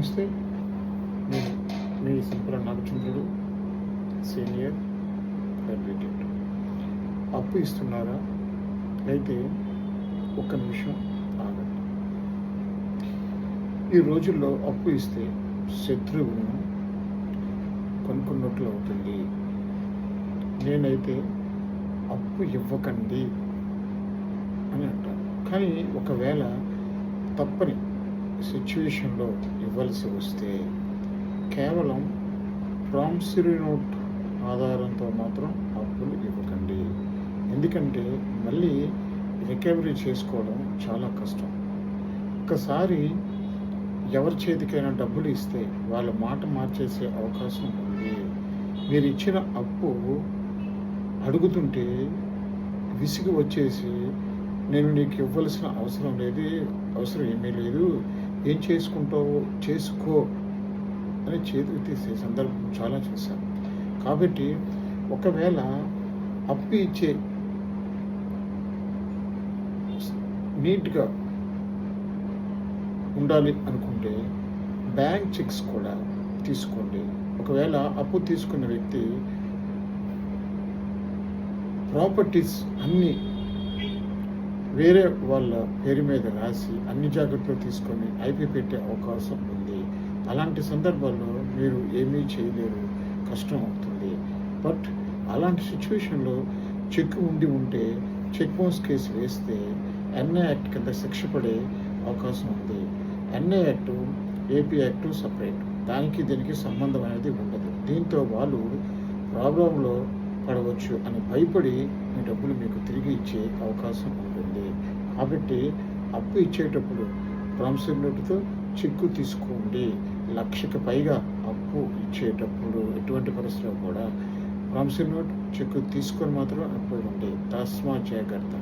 నమస్తే. నేను మీ simple నాగచంద్రుడు, senior advocate. అప్పు ఇస్తున్నారా? అయితే ఒక్క నిమిషం ఆగండి. ఈ రోజుల్లో అప్పు ఇస్తే శత్రువును కొనుక్కున్నట్లు అవుతుంది. నేనైతే అప్పు ఇవ్వకండి అని అంటాను. కానీ ఒకవేళ తప్పని సిచ్యువేషన్లో ఇవ్వాల్సి వస్తే కేవలం ప్రామిసరీ నోట్ ఆధారంతో మాత్రం అప్పులు ఇవ్వకండి. ఎందుకంటే మళ్ళీ రికవరీ చేసుకోవడం చాలా కష్టం. ఒకసారి ఎవరి చేతికైనా డబ్బులు ఇస్తే వాళ్ళ మాట మార్చేసే అవకాశం ఉంది. మీరు ఇచ్చిన అప్పు అడుగుతుంటే విసిగి వచ్చేసి, నేను నీకు ఇవ్వాల్సిన అవసరం ఏమీ లేదు, ఏం చేసుకుంటావో చేసుకో అని చేతికి తీసే సందర్భం చాలా చూశాను. కాబట్టి ఒకవేళ అప్పు ఇచ్చే నీట్గా ఉండాలి అనుకుంటే బ్యాంక్ చెక్స్ కూడా తీసుకోండి. ఒకవేళ అప్పు తీసుకున్న వ్యక్తి ప్రాపర్టీస్ అన్నీ వేరే వాళ్ళ పేరు మీద రాసి అన్ని జాగ్రత్తలు తీసుకొని ఐపీ పెట్టే అవకాశం ఉంది. అలాంటి సందర్భాల్లో మీరు ఏమీ చేయలేరు, కష్టం అవుతుంది. బట్ అలాంటి సిచ్యువేషన్లో చెక్ ఉంటే చెక్ బౌన్స్ కేసు వేస్తే ఎన్ఐ యాక్ట్ కింద శిక్ష పడే అవకాశం ఉంది. NI act, AP act separate, దానికి దీనికి సంబంధం అనేది ఉండదు. దీంతో వాళ్ళు ప్రాబ్లంలో పడవచ్చు అని భయపడి మీ డబ్బులు మీకు తిరిగి ఇచ్చే అవకాశం ఉంటుంది. కాబట్టి అప్పు ఇచ్చేటప్పుడు ప్రామిసరీ నోటుతో చెక్కు తీసుకోండి. 1,00,000కి పైగా అప్పు ఇచ్చేటప్పుడు ఎటువంటి పరిస్థితుల్లో కూడా ప్రామిసరీ నోట్, చెక్కు తీసుకొని మాత్రం అప్పు ఇవ్వండి. తస్మాత్ జాగ్రత్త.